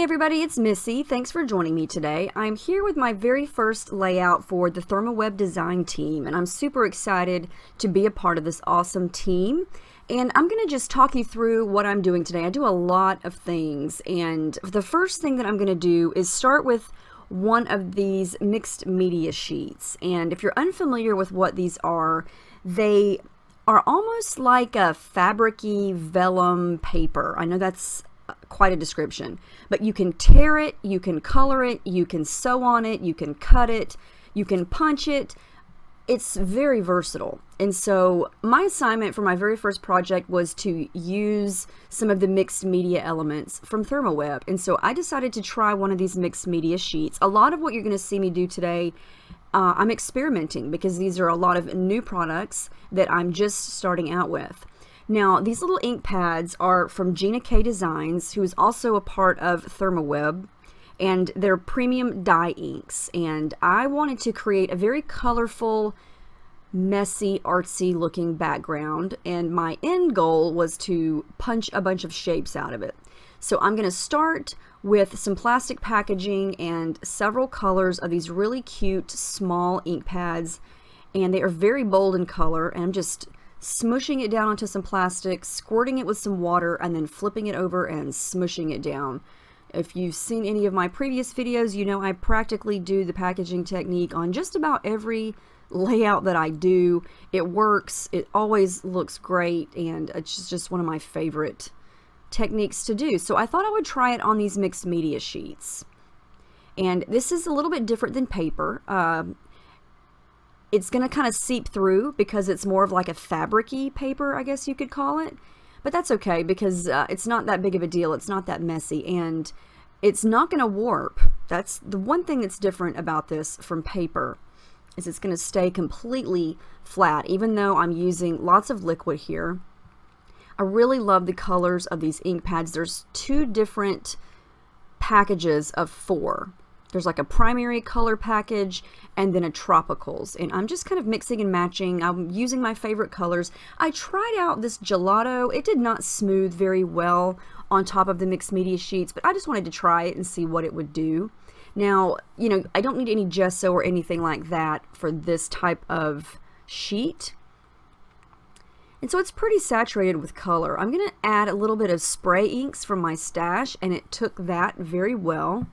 Hey everybody, it's Missy. Thanks for joining me today. I'm here with my very first layout for the ThermOWeb design team, and I'm super excited to be a part of this awesome team. And I'm going to just talk you through what I'm doing today. I do a lot of things, and the first thing that I'm going to do is start with one of these mixed media sheets. And if you're unfamiliar with what these are, they are almost like a fabric-y vellum paper. I know that's quite a description, but you can tear it, you can color it, you can sew on it, you can cut it, you can punch it. It's very versatile. And so my assignment for my very first project was to use some of the mixed media elements from ThermOWeb. And so I decided to try one of these mixed media sheets. A lot of what you're going to see me do today, I'm experimenting because these are a lot of new products that I'm just starting out with. Now, these little ink pads are from Gina Designs, who is also a part of ThermOWeb, and they're premium dye inks. And I wanted to create a very colorful, messy, artsy looking background, and my end goal was to punch a bunch of shapes out of it. So I'm going to start with some plastic packaging and several colors of these really cute small ink pads, and they are very bold in color, and I'm just smushing it down onto some plastic, squirting it with some water, and then flipping it over and smushing it down. If you've seen any of my previous videos, you know I practically do the packaging technique on just about every layout that I do. It works, it always looks great, and it's just one of my favorite techniques to do. So I thought I would try it on these mixed media sheets. And this is a little bit different than paper. It's going to kind of seep through because it's more of like a fabric-y paper, I guess you could call it. But that's okay because it's not that big of a deal. It's not that messy, and it's not going to warp. That's the one thing that's different about this from paper, is it's going to stay completely flat, even though I'm using lots of liquid here. I really love the colors of these ink pads. There's two different packages of 4. There's like a primary color package and then a tropicals, and I'm just kind of mixing and matching. I'm using my favorite colors. I tried out this gelato. It did not smooth very well on top of the mixed media sheets, but I just wanted to try it and see what it would do. Now, you know, I don't need any gesso or anything like that for this type of sheet. And so it's pretty saturated with color. I'm going to add a little bit of spray inks from my stash, and it took that very well.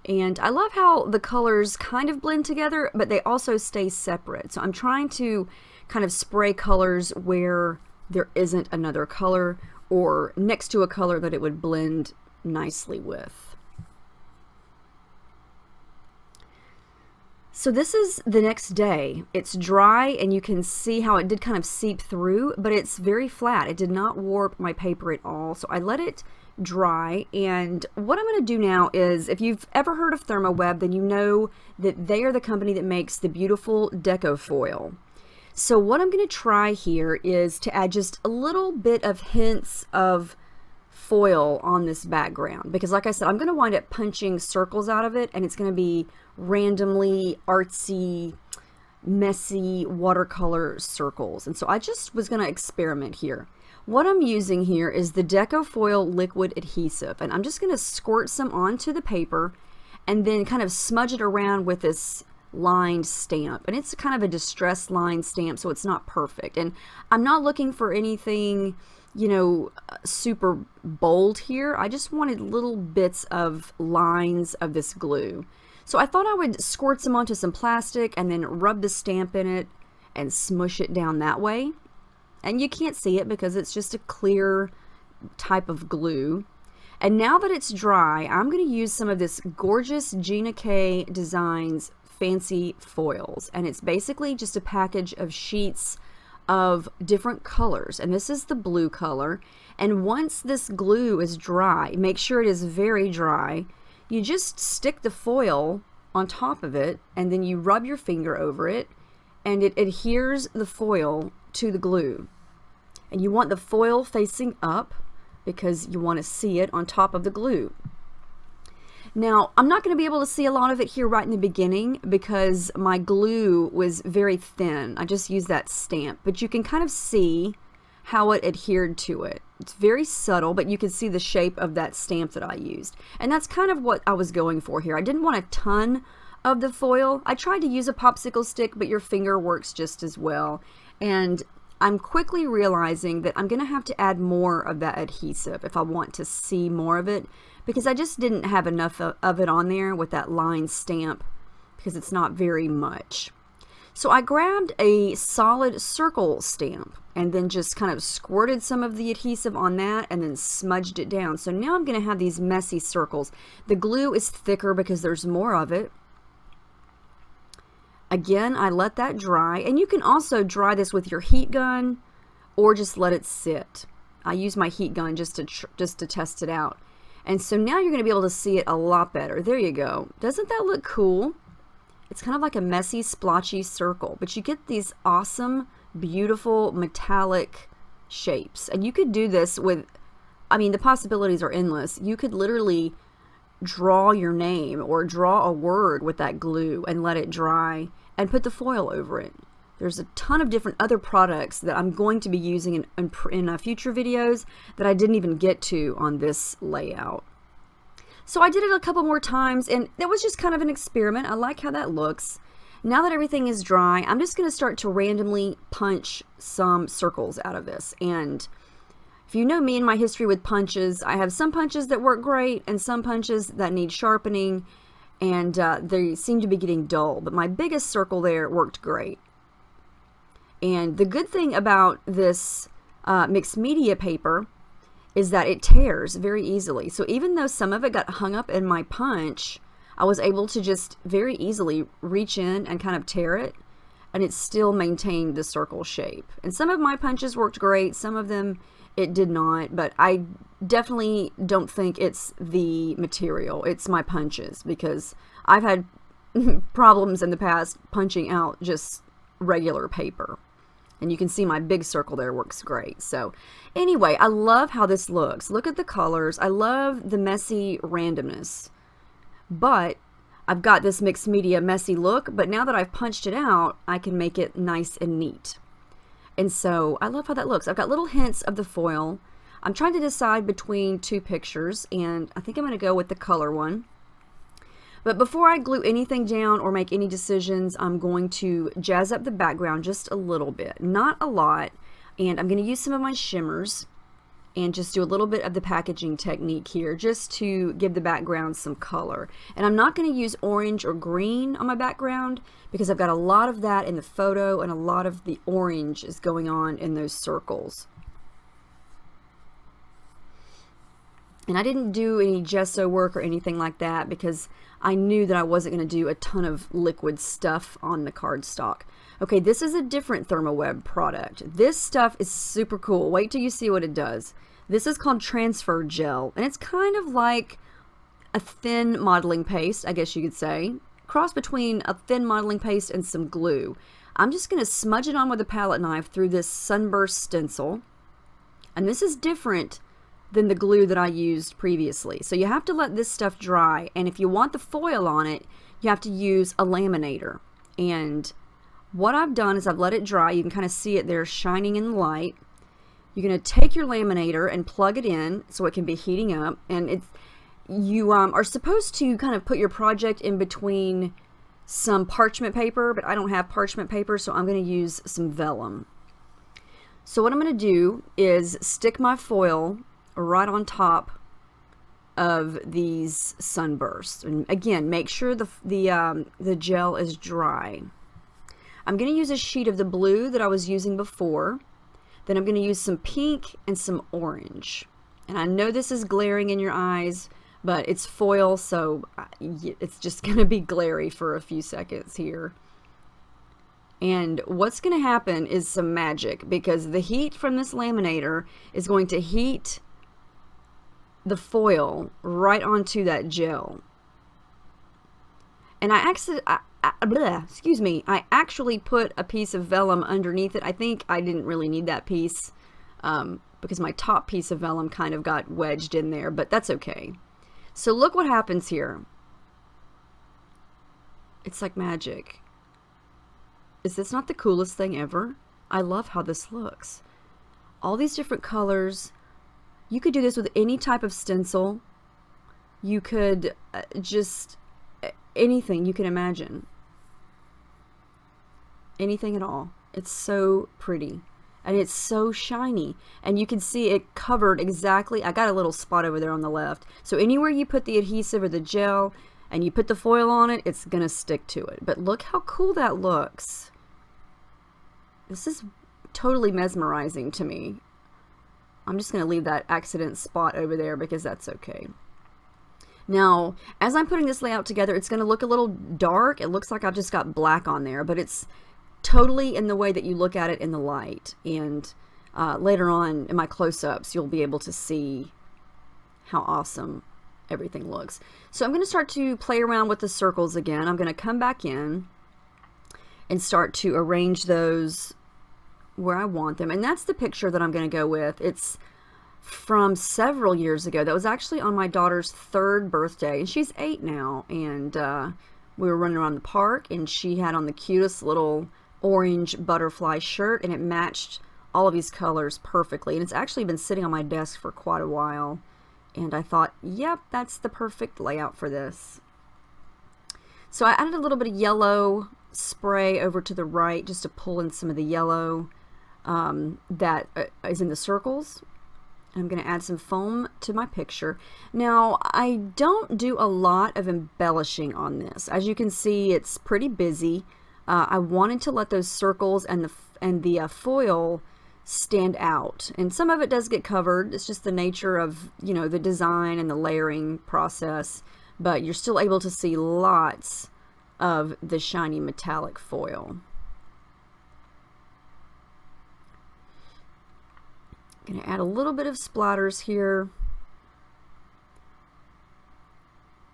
And I love how the colors kind of blend together, but they also stay separate. So I'm trying to kind of spray colors where there isn't another color or next to a color that it would blend nicely with. So this is the next day. It's dry, and you can see how it did kind of seep through, but it's very flat. It did not warp my paper at all. So I let it dry, and what I'm going to do now is, if you've ever heard of ThermOWeb, then you know that they are the company that makes the beautiful Deco Foil. So what I'm going to try here is to add just a little bit of hints of foil on this background, because like I said, I'm going to wind up punching circles out of it, and it's going to be randomly artsy, messy watercolor circles. And so I just was going to experiment here. What I'm using here is the Deco Foil liquid adhesive, and I'm just going to squirt some onto the paper and then kind of smudge it around with this lined stamp. And it's kind of a distressed line stamp, so it's not perfect. And I'm not looking for anything, you know, super bold here. I just wanted little bits of lines of this glue. So I thought I would squirt some onto some plastic and then rub the stamp in it and smush it down that way. And you can't see it because it's just a clear type of glue. And now that it's dry, I'm going to use some of this gorgeous Gina Designs fancy foils. And it's basically just a package of sheets of different colors. And this is the blue color. And once this glue is dry, make sure it is very dry, you just stick the foil on top of it, and then you rub your finger over it, and it adheres the foil to the glue. And you want the foil facing up because you want to see it on top of the glue. Now, I'm not going to be able to see a lot of it here right in the beginning because my glue was very thin. I just used that stamp, but you can kind of see how it adhered to it. It's very subtle, but you can see the shape of that stamp that I used. And that's kind of what I was going for here. I didn't want a ton of the foil. I tried to use a popsicle stick, but your finger works just as well. And I'm quickly realizing that I'm going to have to add more of that adhesive if I want to see more of it, because I just didn't have enough of it on there with that line stamp, because it's not very much. So I grabbed a solid circle stamp and then just kind of squirted some of the adhesive on that and then smudged it down. So now I'm going to have these messy circles. The glue is thicker because there's more of it. Again, I let that dry, and you can also dry this with your heat gun or just let it sit. I use my heat gun just to test it out. And so now you're going to be able to see it a lot better. There you go. Doesn't that look cool? It's kind of like a messy, splotchy circle, but you get these awesome, beautiful, metallic shapes. And you could do this with, I mean, the possibilities are endless. You could literally draw your name or draw a word with that glue and let it dry and put the foil over it. There's a ton of different other products that I'm going to be using in future videos that I didn't even get to on this layout. So I did it a couple more times, and that was just kind of an experiment. I like how that looks. Now that everything is dry, I'm just going to start to randomly punch some circles out of this. And if you know me and my history with punches, I have some punches that work great and some punches that need sharpening, and they seem to be getting dull. But my biggest circle there worked great. And the good thing about this mixed media paper is that it tears very easily. So even though some of it got hung up in my punch, I was able to just very easily reach in and kind of tear it, and it still maintained the circle shape. And some of my punches worked great, some of them it did not, but I definitely don't think it's the material, it's my punches, because I've had problems in the past punching out just regular paper. And you can see my big circle there works great. So anyway, I love how this looks. Look at the colors. I love the messy randomness. But I've got this mixed media messy look, but now that I've punched it out, I can make it nice and neat. And so I love how that looks. I've got little hints of the foil. I'm trying to decide between two pictures, and I think I'm going to go with the color one. But before I glue anything down or make any decisions, I'm going to jazz up the background just a little bit, not a lot. And I'm going to use some of my shimmers and just do a little bit of the packaging technique here just to give the background some color. And I'm not going to use orange or green on my background because I've got a lot of that in the photo and a lot of the orange is going on in those circles. And I didn't do any gesso work or anything like that because I knew that I wasn't going to do a ton of liquid stuff on the cardstock. Okay, this is a different ThermOWeb product. This stuff is super cool. Wait till you see what it does. This is called Transfer Gel, and it's kind of like a thin modeling paste, I guess you could say. Cross between a thin modeling paste and some glue. I'm just going to smudge it on with a palette knife through this sunburst stencil. And this is different than the glue that I used previously. So you have to let this stuff dry, and if you want the foil on it, you have to use a laminator. And what I've done is I've let it dry. You can kind of see it there shining in the light. You're going to take your laminator and plug it in so it can be heating up, and you are supposed to kind of put your project in between some parchment paper, but I don't have parchment paper, so I'm going to use some vellum. So what I'm going to do is stick my foil right on top of these sunbursts, and again, make sure the gel is dry. I'm going to use a sheet of the blue that I was using before. Then I'm going to use some pink and some orange. And I know this is glaring in your eyes, but it's foil, so it's just going to be glary for a few seconds here. And what's going to happen is some magic, because the heat from this laminator is going to heat the foil right onto that gel. And I actually put a piece of vellum underneath it. I think I didn't really need that piece because my top piece of vellum kind of got wedged in there, but that's okay. So look what happens here. It's like magic. Is this not the coolest thing ever? I love how this looks. all these different colors. You could do this with any type of stencil. You could just anything you can imagine. Anything at all. It's so pretty. And it's so shiny. And you can see it covered exactly. I got a little spot over there on the left. So anywhere you put the adhesive or the gel and you put the foil on it, it's going to stick to it. But look how cool that looks. This is totally mesmerizing to me. I'm just going to leave that accident spot over there because that's okay. Now, as I'm putting this layout together, it's going to look a little dark. It looks like I've just got black on there, but it's totally in the way that you look at it in the light. And later on in my close-ups, you'll be able to see how awesome everything looks. So I'm going to start to play around with the circles again. I'm going to come back in and start to arrange those where I want them. And that's the picture that I'm going to go with. It's from several years ago. That was actually on my daughter's 3rd birthday, and she's 8 now. And we were running around the park, and she had on the cutest little orange butterfly shirt, and it matched all of these colors perfectly. And it's actually been sitting on my desk for quite a while, and I thought, yep, that's the perfect layout for this. So I added a little bit of yellow spray over to the right just to pull in some of the yellow that is in the circles. I'm going to add some foam to my picture. Now, I don't do a lot of embellishing on this. As you can see, it's pretty busy. I wanted to let those circles and the foil stand out. And some of it does get covered. It's just the nature of, you know, the design and the layering process. But you're still able to see lots of the shiny metallic foil. I'm going to add a little bit of splatters here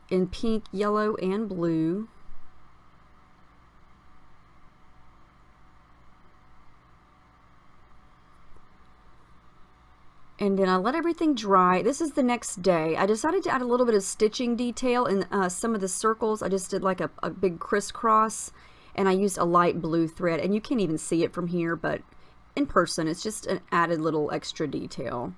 in pink, yellow, and blue. And then I let everything dry. This is the next day. I decided to add a little bit of stitching detail in some of the circles. I just did like a big crisscross, and I used a light blue thread. And you can't even see it from here, but in person, it's just an added little extra detail.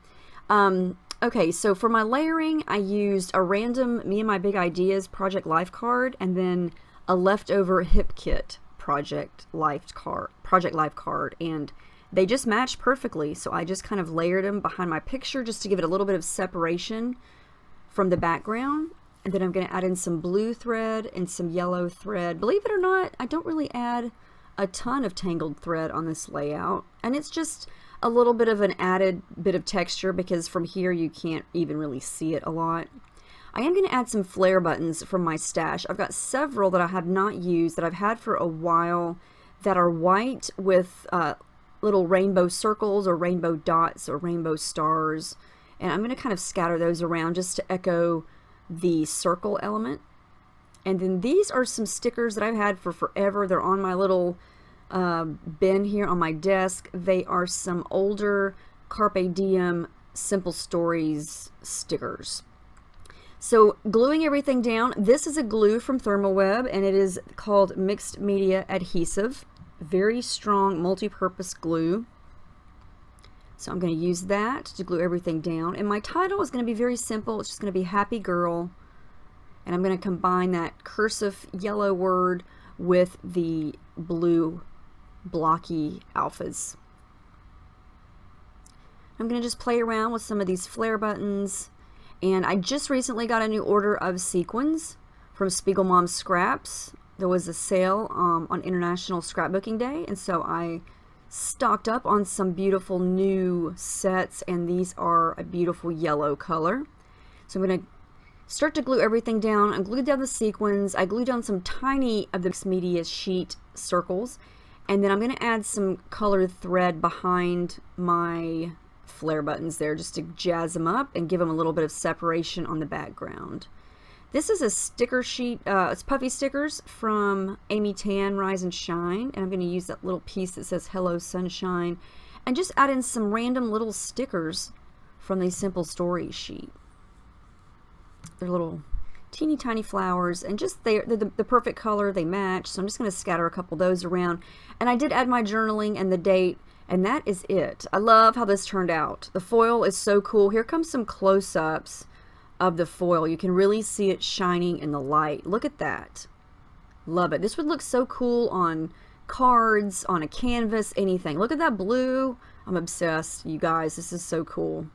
Okay, so for my layering, I used a random Me and My Big Ideas Project Life card, and then a leftover Hip Kit Project Life card, and they just matched perfectly. So I just kind of layered them behind my picture just to give it a little bit of separation from the background. And then I'm going to add in some blue thread and some yellow thread. Believe it or not, I don't really add a ton of tangled thread on this layout, and it's just a little bit of an added bit of texture because from here you can't even really see it a lot. I am going to add some flare buttons from my stash. I've got several that I have not used that I've had for a while that are white with little rainbow circles or rainbow dots or rainbow stars, and I'm going to kind of scatter those around just to echo the circle element. And then these are some stickers that I've had for forever. They're on my little bin here on my desk. They are some older Carpe Diem Simple Stories stickers. So gluing everything down, this is a glue from ThermOWeb, and it is called Mixed Media Adhesive. Very strong multi-purpose glue. So I'm going to use that to glue everything down. And my title is going to be very simple. It's just going to be Happy Girl. And I'm going to combine that cursive yellow word with the blue blocky alphas. I'm going to just play around with some of these flare buttons. And I just recently got a new order of sequins from Spiegel Mom's Scraps. There was a sale on International Scrapbooking Day, and so I stocked up on some beautiful new sets, and these are a beautiful yellow color. So I'm going to start to glue everything down. I glued down the sequins. I glued down some tiny of the Mixed Media sheet circles, and then I'm going to add some colored thread behind my flare buttons there just to jazz them up and give them a little bit of separation on the background. This is a sticker sheet, it's puffy stickers from Amy Tan Rise and Shine, and I'm going to use that little piece that says Hello Sunshine and just add in some random little stickers from the Simple Stories sheet. They're little teeny tiny flowers, and just they're the perfect color, they match, so I'm just going to scatter a couple of those around. And I did add my journaling and the date And that is it. I love how this turned out. The foil is so cool. Here comes some close-ups of the foil. You can really see it shining in the light. Look at that. Love it. This would look so cool on cards, on a canvas, anything. Look at that blue. I'm obsessed, you guys. This is so cool.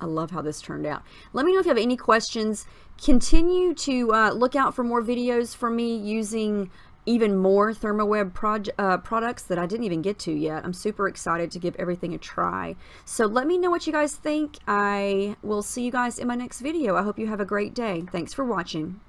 I love how this turned out. Let me know if you have any questions. Continue to look out for more videos from me using even more ThermOWeb products that I didn't even get to yet. I'm super excited to give everything a try. So let me know what you guys think. I will see you guys in my next video. I hope you have a great day. Thanks for watching.